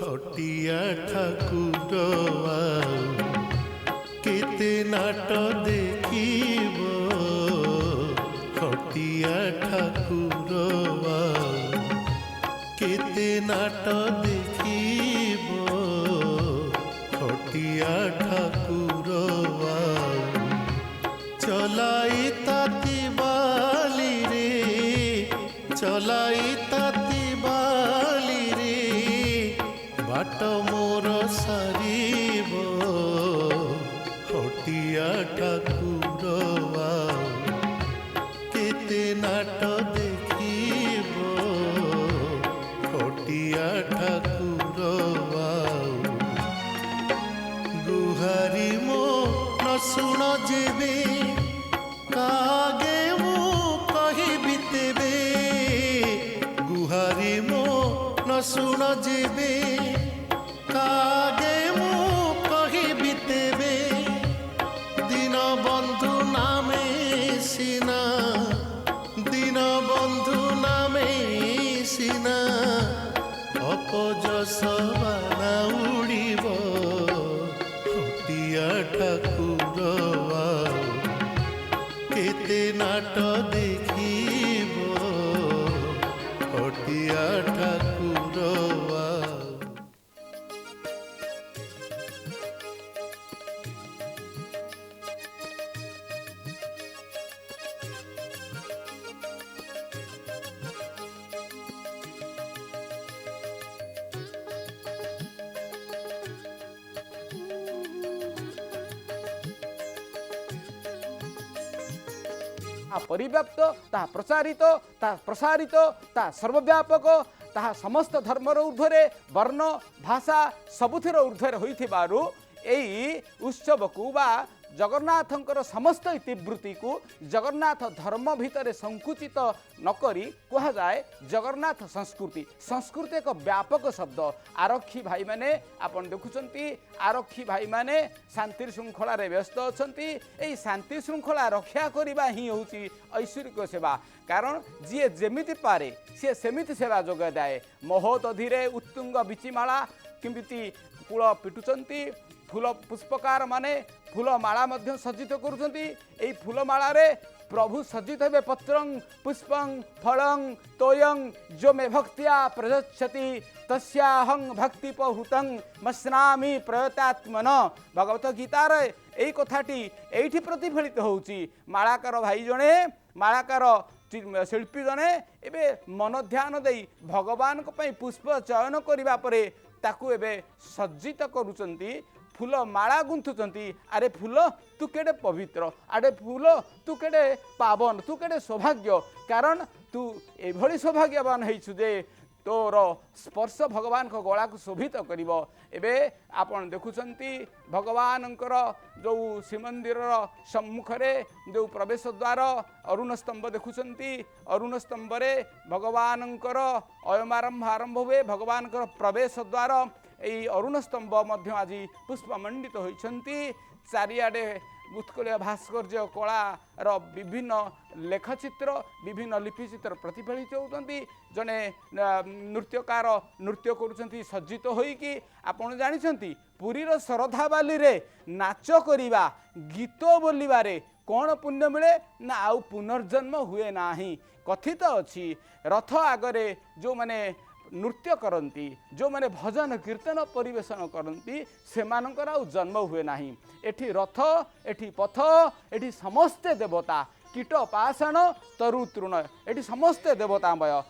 हटिया ठाकुर केते नाट देखिब हटिया ठाकुर केते नाट देखिब हटिया ठाकुर चलाई ताती बाली रे चलाई ताती बाली रे बाट मोर सारीब हटिया ठाकुर केते नाट देखिब हटिया ठाकुर गुहारी मो न सुन जेबे कागे मु कहिबि तेबे गुहारी मो न सुन जेबे कागे मु कहिबि तेबे दिन बंधु नामे सिना दिन बंधु नामे सिना अपजस बाना उड़िब हटिया ठाकुर केते नाट देखिब हटिया ठाकुर परिव्याप्त ता प्रचारित ता प्रसारित ता सर्वव्यापक ता समस्त धर्मर ऊर्ध्वरे वर्ण भाषा सबुथिर ऊर्ध्वरे होइथिबारु एई उत्सव को बा जगन्नाथंकर समस्त इतिवृत्ति को जगन्नाथ धर्म भितर संकुचित नकरी कहा जाए जगन्नाथ संस्कृति संस्कृति एक व्यापक शब्द आरक्षी भाई माने आपण देखुचंती आरक्षी भाई माने शांति श्रृंखला रे व्यस्त अछंती एई शांति श्रृंखला रक्षा करिबा ही होची ऐश्वरिक सेवा कारण जी जेमिति पारे सी सेमिति सेवा जोगाई दाए महोदधिरे उत्तुंग बिचिमाला किमिति कूल पिटुचंती फूल पुष्पकार माने फूलमाला मध्य सज्जित करुछंती एई फूलमाला रे प्रभु सज्जित हेबे पत्रं पुष्पं फलं तोयं जो मे भक्त्या प्रयच्छति तस्याहं भक्तिपहुतं मस्नामि प्रयतात्मन भगवत गीता रे एई कथाटी एइठी प्रतिफलित होउची मालाकार भाई जणे मालाकार शिल्पी जणे एबे मन ध्यान देई भगवान को पई पुष्प चयन करिबा परे ताकू एबे सज्जित करुचंती फूल माला गुंथुचंती अरे फूल तू केडे पवित्र अरे फूल तू केडे पावन तू केडे सौभाग्य कारण तू एभली सौभाग्यवान हेइछु जे तोर स्पर्श भगवान को गला को शोभित करिवो एबे आपण देखुचंती भगवानंकर जो श्रीमंदिर सम्मुख रे जो प्रवेश द्वार अरुण स्तंभ देखुचंती अरुण स्तंभ रे भगवानंकर अयमारंभ आरंभ हुए भगवानकर प्रवेश द्वार एई अरुण स्तंभ मध्य आज पुष्पमंडित होइछंती चारिआडे उत्कलीय भास्कर्य कला रो विभिन्न लेखचित्र विभिन्न लिपिचित्र प्रतिफलित होउछंती जने नृत्यकार नृत्य करुछंती सज्जित होइकी आपण जानिछंती पुरी रो सरधाबाली रे नाच करिबा गीत बोलिबारे कोन पुण्य मिले ना आउ पुनर्जन्म हुए नाही कथित अछि रथ आगरे जो माने नृत्य करती जो माने भजन कीर्तन परिवेशन करती से जन्म हुए नाही एठी रथ एठी पथ एठी समस्ते देवता कीट पाषाण तरु तृण एठी समस्ते देवतामय।